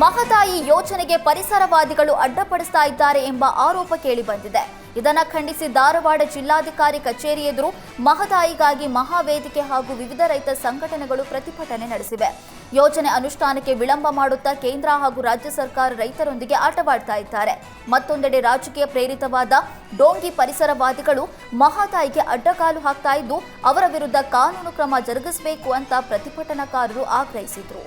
ಮಹದಾಯಿ ಯೋಜನೆಗೆ ಪರಿಸರವಾದಿಗಳು ಅಡ್ಡಪಡಿಸ್ತಾ ಇದ್ದಾರೆ ಎಂಬ ಆರೋಪ ಕೇಳಿಬಂದಿದೆ. ಇದನ್ನು ಖಂಡಿಸಿ ಧಾರವಾಡ ಜಿಲ್ಲಾಧಿಕಾರಿ ಕಚೇರಿ ಎದುರು ಮಹದಾಯಿಗಾಗಿ ಮಹಾವೇದಿಕೆ ಹಾಗೂ ವಿವಿಧ ರೈತ ಸಂಘಟನೆಗಳು ಪ್ರತಿಭಟನೆ ನಡೆಸಿವೆ. ಯೋಜನೆ ಅನುಷ್ಠಾನಕ್ಕೆ ವಿಳಂಬ ಮಾಡುತ್ತಾ ಕೇಂದ್ರ ಹಾಗೂ ರಾಜ್ಯ ಸರ್ಕಾರ ರೈತರೊಂದಿಗೆ ಆಟವಾಡ್ತಾ ಇದ್ದಾರೆ. ಮತ್ತೊಂದೆಡೆ ರಾಜಕೀಯ ಪ್ರೇರಿತವಾದ ಡೋಂಗಿ ಪರಿಸರವಾದಿಗಳು ಮಹದಾಯಿಗೆ ಅಡ್ಡಗಾಲು ಹಾಕ್ತಾ ಇದ್ದು ಅವರ ವಿರುದ್ಧ ಕಾನೂನು ಕ್ರಮ ಜರುಗಿಸಬೇಕು ಅಂತ ಪ್ರತಿಭಟನಾಕಾರರು ಆಗ್ರಹಿಸಿದರು.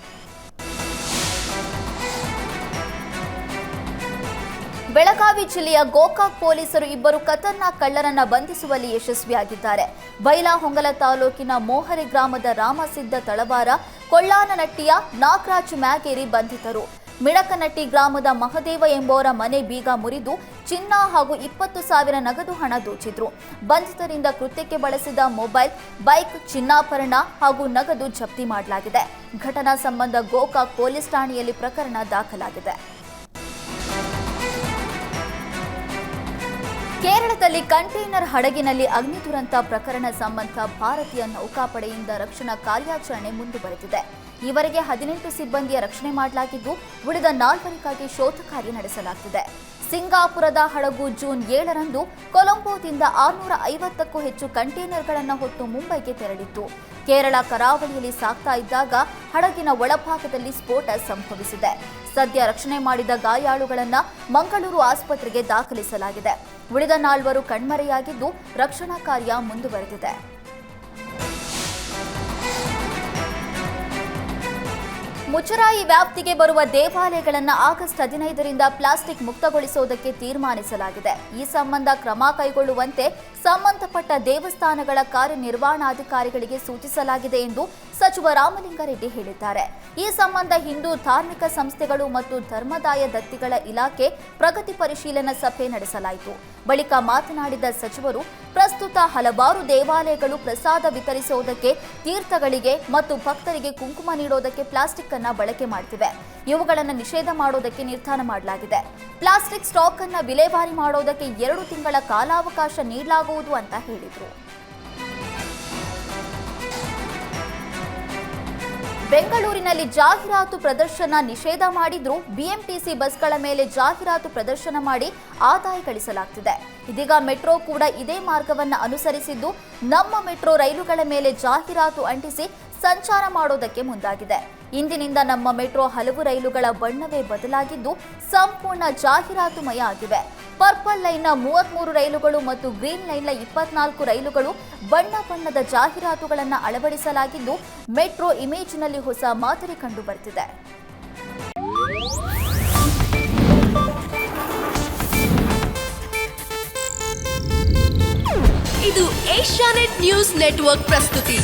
ಬೆಳಗಾವಿ ಜಿಲ್ಲೆಯ ಗೋಕಾಕ್ ಪೊಲೀಸರು ಇಬ್ಬರು ಖತರ್ನಾಕ್ ಕಳ್ಳರನ್ನ ಬಂಧಿಸುವಲ್ಲಿ ಯಶಸ್ವಿಯಾಗಿದ್ದಾರೆ. ಬೈಲಹೊಂಗಲ ತಾಲೂಕಿನ ಮೋಹರಿ ಗ್ರಾಮದ ರಾಮಸಿದ್ದ ತಳವಾರ, ಕೊಳ್ಳಾನನಟ್ಟಿಯ ನಾಗರಾಜ್ ಮ್ಯಾಗೇರಿ ಬಂಧಿತರು. ಮಿಡಕನಟ್ಟಿ ಗ್ರಾಮದ ಮಹದೇವ ಎಂಬುವರ ಮನೆ ಬೀಗ ಮುರಿದು ಚಿನ್ನ ಹಾಗೂ 20,000 ನಗದು ಹಣ ದೋಚಿದ್ರು. ಬಂಧಿತರಿಂದ ಕೃತ್ಯಕ್ಕೆ ಬಳಸಿದ ಮೊಬೈಲ್, ಬೈಕ್, ಚಿನ್ನಾಭರಣ ಹಾಗೂ ನಗದು ಜಪ್ತಿ ಮಾಡಲಾಗಿದೆ. ಘಟನಾ ಸಂಬಂಧ ಗೋಕಾಕ್ ಪೊಲೀಸ್ ಠಾಣೆಯಲ್ಲಿ ಪ್ರಕರಣ ದಾಖಲಾಗಿದೆ. ಕೇರಳದಲ್ಲಿ ಕಂಟೈನರ್ ಹಡಗಿನಲ್ಲಿ ಅಗ್ನಿ ದುರಂತ ಪ್ರಕರಣ ಸಂಬಂಧ ಭಾರತೀಯ ನೌಕಾಪಡೆಯಿಂದ ರಕ್ಷಣಾ ಕಾರ್ಯಾಚರಣೆ ಮುಂದುವರೆದಿದೆ. ಈವರೆಗೆ 18 ಸಿಬ್ಬಂದಿಯ ರಕ್ಷಣೆ ಮಾಡಲಾಗಿದ್ದು ಉಳಿದ 4 ಶೋಧ ಕಾರ್ಯ ನಡೆಸಲಾಗುತ್ತಿದೆ. ಸಿಂಗಾಪುರದ ಹಡಗು ಜೂನ್ 7ರಂದು ಕೊಲಂಬೋದಿಂದ 650ಕ್ಕೂ ಹೆಚ್ಚು ಕಂಟೈನರ್ಗಳನ್ನು ಹೊತ್ತು ಮುಂಬೈಗೆ ತೆರಳಿತ್ತು. ಕೇರಳ ಕರಾವಳಿಯಲ್ಲಿ ಸಾಗ್ತಾ ಇದ್ದಾಗ ಹಡಗಿನ ಒಳಭಾಗದಲ್ಲಿ ಸ್ಫೋಟ ಸಂಭವಿಸಿದೆ. ಸದ್ಯ ರಕ್ಷಣೆ ಮಾಡಿದ ಗಾಯಾಳುಗಳನ್ನು ಮಂಗಳೂರು ಆಸ್ಪತ್ರೆಗೆ ದಾಖಲಿಸಲಾಗಿದೆ. ಉಳಿದ 4 ಕಣ್ಮರೆಯಾಗಿದ್ದು ರಕ್ಷಣಾ ಕಾರ್ಯ ಮುಂದುವರೆದಿದೆ. ಮುಜರಾಯಿ ವ್ಯಾಪ್ತಿಗೆ ಬರುವ ದೇವಾಲಯಗಳನ್ನು ಆಗಸ್ಟ್ 15ರಿಂದ ಪ್ಲಾಸ್ಟಿಕ್ ಮುಕ್ತಗೊಳಿಸುವುದಕ್ಕೆ ತೀರ್ಮಾನಿಸಲಾಗಿದೆ. ಈ ಸಂಬಂಧ ಕ್ರಮ ಕೈಗೊಳ್ಳುವಂತೆ ಸಂಬಂಧಪಟ್ಟ ದೇವಸ್ಥಾನಗಳ ಕಾರ್ಯನಿರ್ವಹಣಾಧಿಕಾರಿಗಳಿಗೆ ಸೂಚಿಸಲಾಗಿದೆ ಎಂದು ಸಚಿವ ರಾಮಲಿಂಗಾರೆಡ್ಡಿ ಹೇಳಿದ್ದಾರೆ. ಈ ಸಂಬಂಧ ಹಿಂದೂ ಧಾರ್ಮಿಕ ಸಂಸ್ಥೆಗಳು ಮತ್ತು ಧರ್ಮದಾಯ ದತ್ತಿಗಳ ಇಲಾಖೆ ಪ್ರಗತಿ ಪರಿಶೀಲನಾ ಸಭೆ ನಡೆಸಲಾಯಿತು. ಬಳಿಕ ಮಾತನಾಡಿದ ಸಚಿವರು, ಪ್ರಸ್ತುತ ಹಲವಾರು ದೇವಾಲಯಗಳು ಪ್ರಸಾದ ವಿತರಿಸುವುದಕ್ಕೆ, ತೀರ್ಥಗಳಿಗೆ ಮತ್ತು ಭಕ್ತರಿಗೆ ಕುಂಕುಮ ನೀಡೋದಕ್ಕೆ ಪ್ಲಾಸ್ಟಿಕ್ ಅನ್ನು ಬಳಕೆ ಮಾಡ್ತಿವೆ. ಇವುಗಳನ್ನು ನಿಷೇಧ ಮಾಡೋದಕ್ಕೆ ನಿರ್ಧಾರ ಮಾಡಲಾಗಿದೆ. ಪ್ಲಾಸ್ಟಿಕ್ ಸ್ಟಾಕ್ ಅನ್ನು ವಿಲೇವಾರಿ ಮಾಡೋದಕ್ಕೆ 2 ತಿಂಗಳ ಕಾಲಾವಕಾಶ ನೀಡಲಾಗುವುದು ಅಂತ ಹೇಳಿದರು. ಬೆಂಗಳೂರಿನಲ್ಲಿ ಜಾಹೀರಾತು ಪ್ರದರ್ಶನ ನಿಷೇಧ ಮಾಡಿದ್ರೂ ಬಿಎಂಟಿಸಿ ಬಸ್ಗಳ ಮೇಲೆ ಜಾಹೀರಾತು ಪ್ರದರ್ಶನ ಮಾಡಿ ಆದಾಯ ಗಳಿಸಲಾಗುತ್ತಿದೆ. ಇದೀಗ ಮೆಟ್ರೋ ಕೂಡ ಇದೇ ಮಾರ್ಗವನ್ನು ಅನುಸರಿಸಿದ್ದು ನಮ್ಮ ಮೆಟ್ರೋ ರೈಲುಗಳ ಮೇಲೆ ಜಾಹೀರಾತು ಅಂಟಿಸಿ ಸಂಚಾರ ಮಾಡೋದಕ್ಕೆ ಮುಂದಾಗಿದೆ. ಇಂದಿನಿಂದ ನಮ್ಮ ಮೆಟ್ರೋ ಹಲವು ರೈಲುಗಳ ಬಣ್ಣವೇ ಬದಲಾಗಿದ್ದು ಸಂಪೂರ್ಣ ಜಾಹೀರಾತುಮಯ ಆಗಿವೆ. ಪರ್ಪಲ್ ಲೈನ್ನ 33 ರೈಲುಗಳು ಮತ್ತು ಗ್ರೀನ್ ಲೈನ್ನ 24 ರೈಲುಗಳು ಬಣ್ಣ ಬಣ್ಣದ ಜಾಹೀರಾತುಗಳನ್ನು ಅಳವಡಿಸಲಾಗಿದ್ದು ಮೆಟ್ರೋ ಇಮೇಜ್ನಲ್ಲಿ ಹೊಸ ಮಾದರಿ ಕಂಡು ಬರ್ತಿದೆ. ಇದು ಏಷ್ಯಾನೆಟ್ ನ್ಯೂಸ್ ನೆಟ್ವರ್ಕ್ ಪ್ರಸ್ತುತಿ.